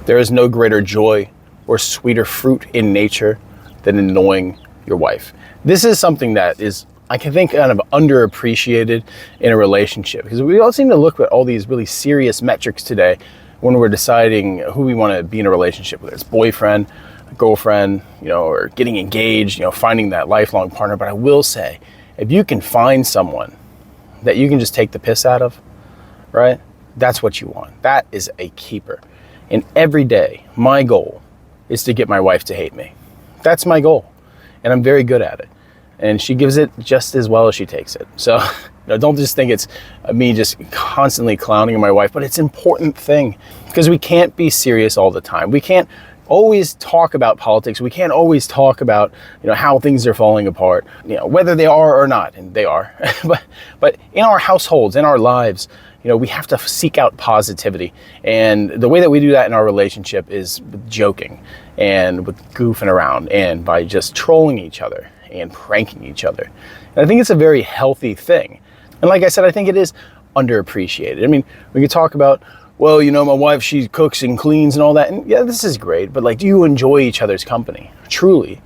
There is no greater joy or sweeter fruit in nature than annoying your wife. This is something that is, I can think, kind of underappreciated in a relationship, because we all seem to look at all these really serious metrics today when we're deciding who we want to be in a relationship, whether it's boyfriend, girlfriend, or getting engaged, finding that lifelong partner. But I will say, if you can find someone that you can just take the piss out of, right? That's what you want. That is a keeper. And every day, my goal is to get my wife to hate me. That's my goal. And I'm very good at it. And she gives it just as well as she takes it. So don't just think it's me just constantly clowning my wife, but it's an important thing, because we can't be serious all the time. We can't always talk about politics. We can't always talk about how things are falling apart, whether they are or not, and they are. but in our households, in our lives, we have to seek out positivity. And the way that we do that in our relationship is with joking and with goofing around and by just trolling each other and pranking each other. And I think it's a very healthy thing. And like I said, I think it is underappreciated. I mean, we could talk about, well, my wife, she cooks and cleans and all that. And yeah, this is great. But do you enjoy each other's company? Truly.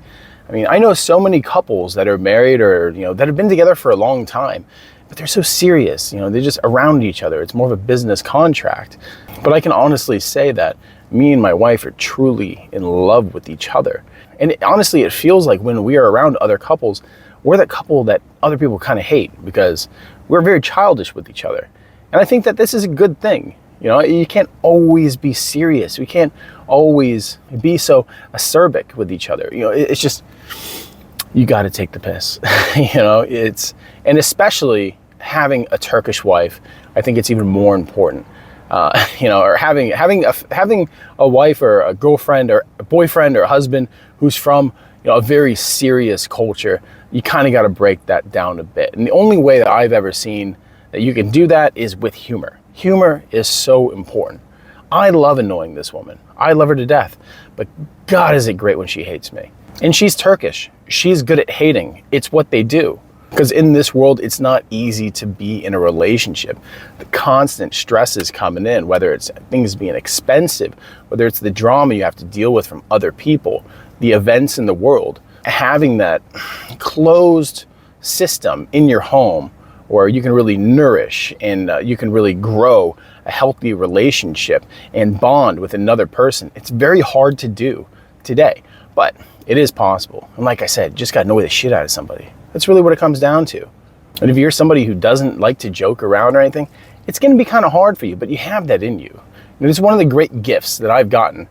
I mean, I know so many couples that are married or, that have been together for a long time, but they're so serious, they're just around each other. It's more of a business contract. But I can honestly say that me and my wife are truly in love with each other. And honestly, it feels like when we are around other couples, we're that couple that other people kind of hate, because we're very childish with each other. And I think that this is a good thing. You can't always be serious. We can't always be so acerbic with each other. It's just, you got to take the piss. And especially having a Turkish wife, I think it's even more important. Or having a wife or a girlfriend or a boyfriend or a husband who's from a very serious culture. You kind of got to break that down a bit. And the only way that I've ever seen that you can do that is with humor. Humor is so important. I love annoying this woman. I love her to death. But God, is it great when she hates me. And she's Turkish. She's good at hating. It's what they do. Because in this world, it's not easy to be in a relationship. The constant stresses coming in, whether it's things being expensive, whether it's the drama you have to deal with from other people, the events in the world. Having that closed system in your home where you can really nourish and you can really grow a healthy relationship and bond with another person, it's very hard to do today, but it is possible. And like I said, just got to annoy the shit out of somebody. That's really what it comes down to. And if you're somebody who doesn't like to joke around or anything, it's going to be kind of hard for you, but you have that in you. And it's one of the great gifts that I've gotten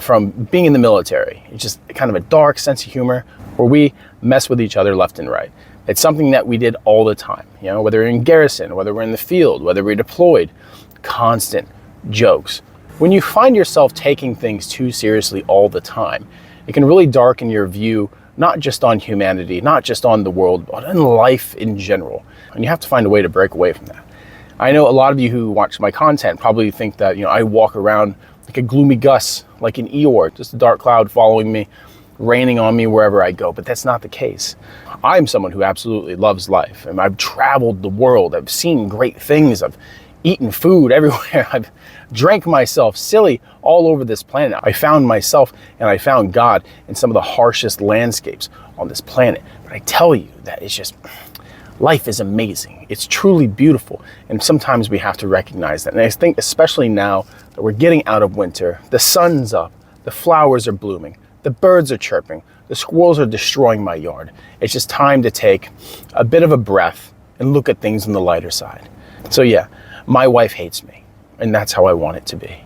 from being in the military. It's just kind of a dark sense of humor where we mess with each other left and right. It's something that we did all the time, whether we're in garrison, whether we're in the field, whether we're deployed, constant jokes. When you find yourself taking things too seriously all the time, it can really darken your view, not just on humanity, not just on the world, but in life in general. And you have to find a way to break away from that. I know a lot of you who watch my content probably think that, I walk around like a gloomy Gus, like an Eeyore, just a dark cloud following me, raining on me wherever I go, but that's not the case. I'm someone who absolutely loves life, and I've traveled the world. I've seen great things. I've eaten food everywhere. I've drank myself silly all over this planet. I found myself and I found God in some of the harshest landscapes on this planet. But I tell you that it's just, life is amazing. It's truly beautiful. And sometimes we have to recognize that. And I think especially now that we're getting out of winter, the sun's up, the flowers are blooming, the birds are chirping, the squirrels are destroying my yard. It's just time to take a bit of a breath and look at things on the lighter side. So yeah, my wife hates me, and that's how I want it to be.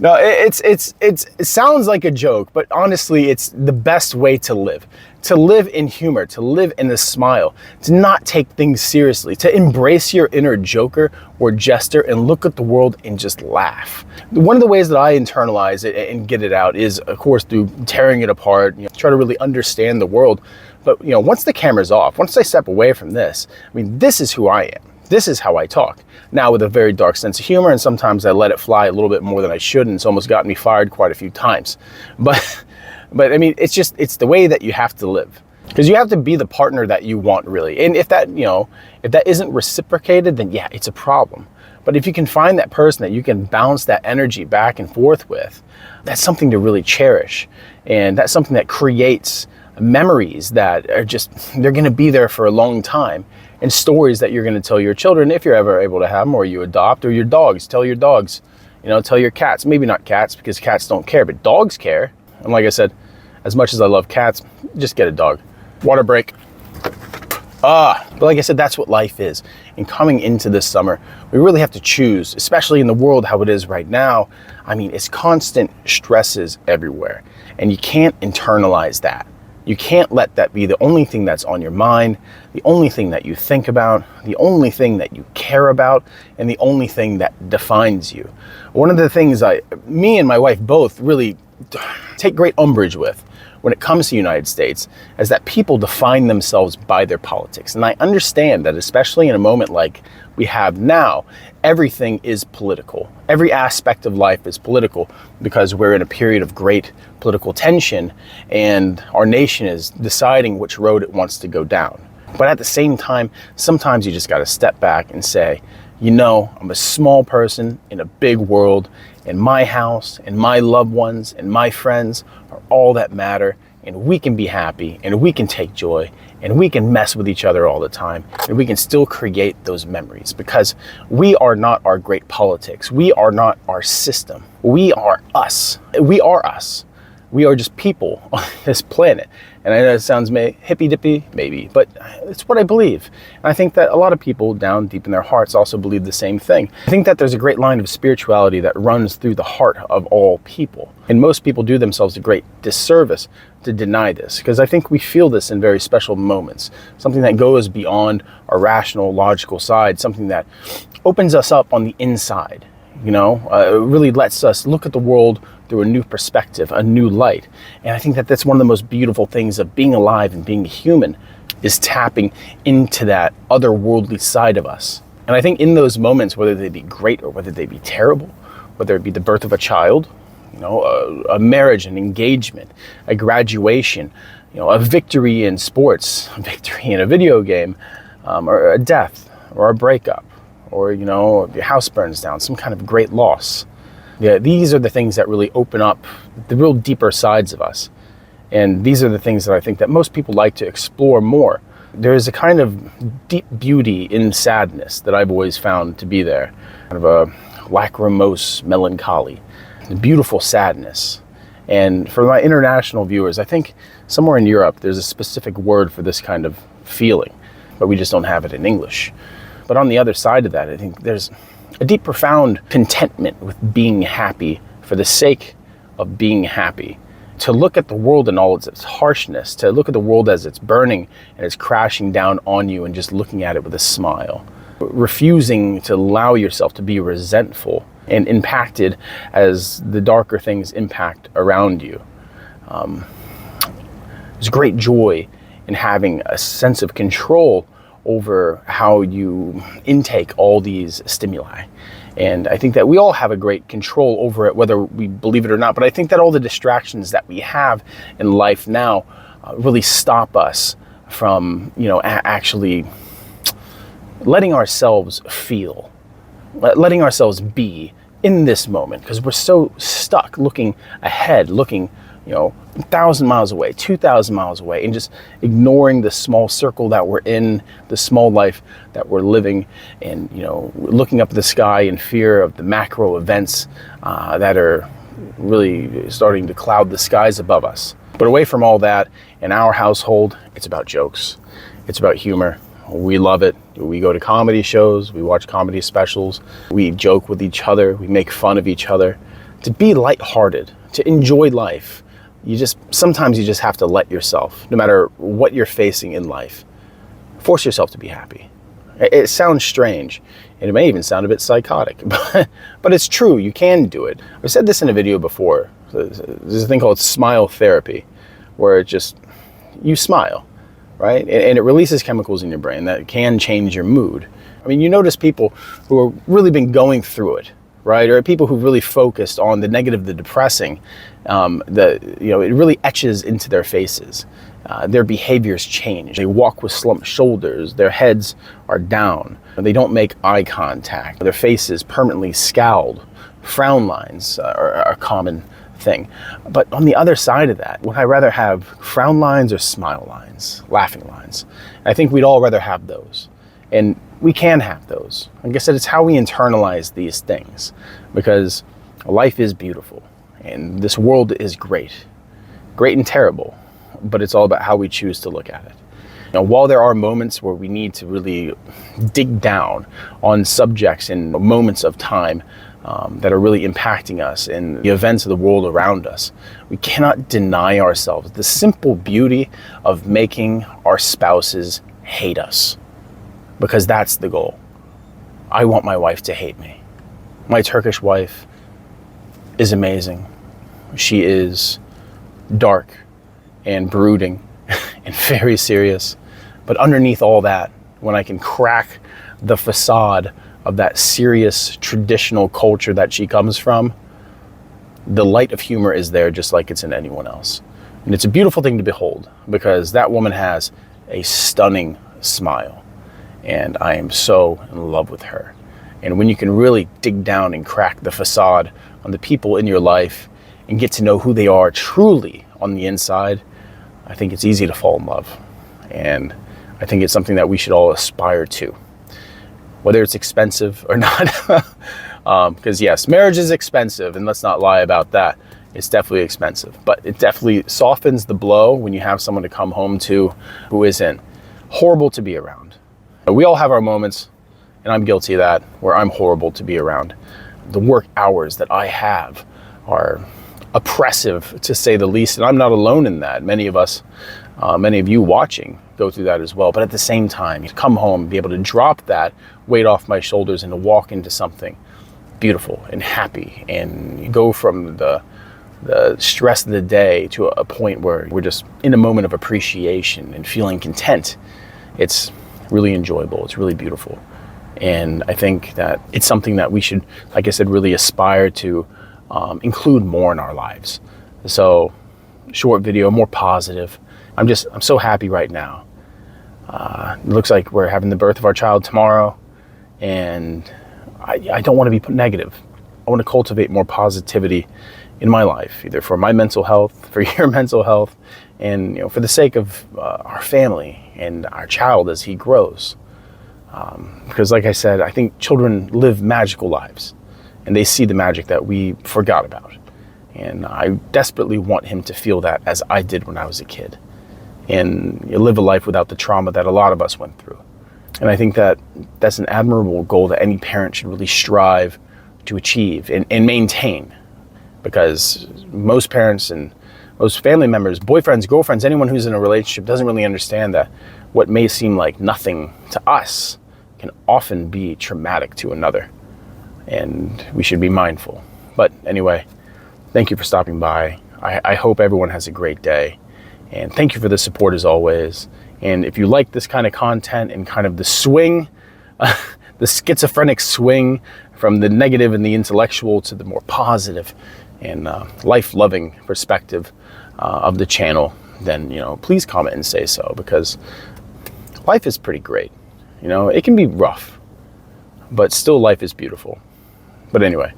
No, it sounds like a joke, but honestly, it's the best way to live. To live in humor, to live in a smile, to not take things seriously, to embrace your inner joker or jester and look at the world and just laugh. One of the ways that I internalize it and get it out is, of course, through tearing it apart, try to really understand the world. But, once the camera's off, once I step away from this, this is who I am. This is how I talk. Now with a very dark sense of humor, and sometimes I let it fly a little bit more than I should, and it's almost gotten me fired quite a few times. But it's the way that you have to live. Because you have to be the partner that you want, really. And if that isn't reciprocated, then yeah, it's a problem. But if you can find that person that you can bounce that energy back and forth with, that's something to really cherish. And that's something that creates memories that are just, they're going to be there for a long time. And stories that you're going to tell your children, if you're ever able to have them, or you adopt, or your dogs. Tell your dogs, tell your cats. Maybe not cats, because cats don't care, but dogs care. And like I said, as much as I love cats, just get a dog. Water break. But like I said, that's what life is. And coming into this summer, we really have to choose, especially in the world how it is right now. I mean, it's constant stresses everywhere, and you can't internalize that. You can't let that be the only thing that's on your mind, the only thing that you think about, the only thing that you care about, and the only thing that defines you. One of the things me and my wife both really take great umbrage with when it comes to the United States is that people define themselves by their politics. And I understand that, especially in a moment like we have now, everything is political. Every aspect of life is political because we're in a period of great political tension and our nation is deciding which road it wants to go down. But at the same time, sometimes you just got to step back and say, I'm a small person in a big world, and my house and my loved ones and my friends are all that matter, and we can be happy and we can take joy and we can mess with each other all the time, and we can still create those memories, because we are not our great politics. We are not our system. We are us. We are us. We are just people on this planet. And I know it sounds hippy-dippy, maybe, but it's what I believe. And I think that a lot of people down deep in their hearts also believe the same thing. I think that there's a great line of spirituality that runs through the heart of all people. And most people do themselves a great disservice to deny this, because I think we feel this in very special moments. Something that goes beyond our rational, logical side, something that opens us up on the inside. It really lets us look at the world through a new perspective, a new light. And I think that that's one of the most beautiful things of being alive and being human, is tapping into that otherworldly side of us. And I think in those moments, whether they be great or whether they be terrible, whether it be the birth of a child, a marriage, an engagement, a graduation, a victory in sports, a victory in a video game, or a death, or a breakup, or your house burns down, some kind of great loss. Yeah, these are the things that really open up the real deeper sides of us. And these are the things that I think that most people like to explore more. There is a kind of deep beauty in sadness that I've always found to be there. Kind of a lachrymose melancholy, a beautiful sadness. And for my international viewers, I think somewhere in Europe, there's a specific word for this kind of feeling, but we just don't have it in English. But on the other side of that, I think there's a deep, profound contentment with being happy for the sake of being happy. To look at the world in all its harshness, to look at the world as it's burning and it's crashing down on you, and just looking at it with a smile. Refusing to allow yourself to be resentful and impacted as the darker things impact around you. There's great joy in having a sense of control over how you intake all these stimuli. And I think that we all have a great control over it, whether we believe it or not. But I think that all the distractions that we have in life now really stop us from, actually letting ourselves feel, letting ourselves be in this moment, because we're so stuck looking ahead, looking 1,000 miles away, 2,000 miles away, and just ignoring the small circle that we're in, the small life that we're living, and looking up at the sky in fear of the macro events that are really starting to cloud the skies above us. But away from all that, in our household, it's about jokes. It's about humor. We love it. We go to comedy shows, we watch comedy specials, we joke with each other, we make fun of each other. To be lighthearted, to enjoy life, sometimes you just have to let yourself, no matter what you're facing in life, force yourself to be happy. It sounds strange, and it may even sound a bit psychotic, but it's true. You can do it. I've said this in a video before. There's a thing called smile therapy, where you smile, right? And it releases chemicals in your brain that can change your mood. I mean, you notice people who have really been going through it, right? Or people who really focused on the negative, the depressing, it really etches into their faces. their behaviors change. They walk with slumped shoulders, their heads are down, they don't make eye contact, their faces permanently scowled. Frown lines are a common thing. But on the other side of that, would I rather have frown lines or smile lines, laughing lines? I think we'd all rather have those. And we can have those. Like I said, it's how we internalize these things, because life is beautiful and this world is great and terrible, but it's all about how we choose to look at it. Now, while there are moments where we need to really dig down on subjects and moments of time that are really impacting us and the events of the world around us, we cannot deny ourselves the simple beauty of making our spouses hate us, because that's the goal. I want my wife to hate me. My Turkish wife is amazing. She is dark and brooding and very serious. But underneath all that, when I can crack the facade of that serious traditional culture that she comes from, the light of humor is there just like it's in anyone else. And it's a beautiful thing to behold, because that woman has a stunning smile. And I am so in love with her. And when you can really dig down and crack the facade on the people in your life and get to know who they are truly on the inside, I think it's easy to fall in love. And I think it's something that we should all aspire to, whether it's expensive or not. Because yes, marriage is expensive, and let's not lie about that. It's definitely expensive, but it definitely softens the blow when you have someone to come home to who isn't horrible to be around. We all have our moments, and I'm guilty of that, where I'm horrible to be around. The work hours that I have are oppressive, to say the least, and I'm not alone in that. Many of us, many of you watching, go through that as well. But at the same time, you come home, be able to drop that weight off my shoulders and to walk into something beautiful and happy, and you go from the stress of the day to a point where we're just in a moment of appreciation and feeling content. It's really enjoyable. It's really beautiful. And I think that it's something that we should, like I said, really aspire to include more in our lives. So, short video, more positive. I'm so happy right now. It looks like we're having the birth of our child tomorrow, and I don't want to be negative. I want to cultivate more positivity in my life, either for my mental health, for your mental health, and for the sake of our family and our child as he grows. Because like I said, I think children live magical lives, and they see the magic that we forgot about. And I desperately want him to feel that as I did when I was a kid, and live a life without the trauma that a lot of us went through. And I think that that's an admirable goal that any parent should really strive to achieve and maintain, because most parents and most family members, boyfriends, girlfriends, anyone who's in a relationship doesn't really understand that what may seem like nothing to us can often be traumatic to another, and we should be mindful. But anyway, thank you for stopping by. I hope everyone has a great day, and thank you for the support as always. And if you like this kind of content and kind of the swing, the schizophrenic swing from the negative and the intellectual to the more positive and life-loving perspective of the channel, then please comment and say so, because life is pretty great. It can be rough, but still life is beautiful. But anyway,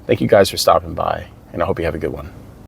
thank you guys for stopping by, and I hope you have a good one.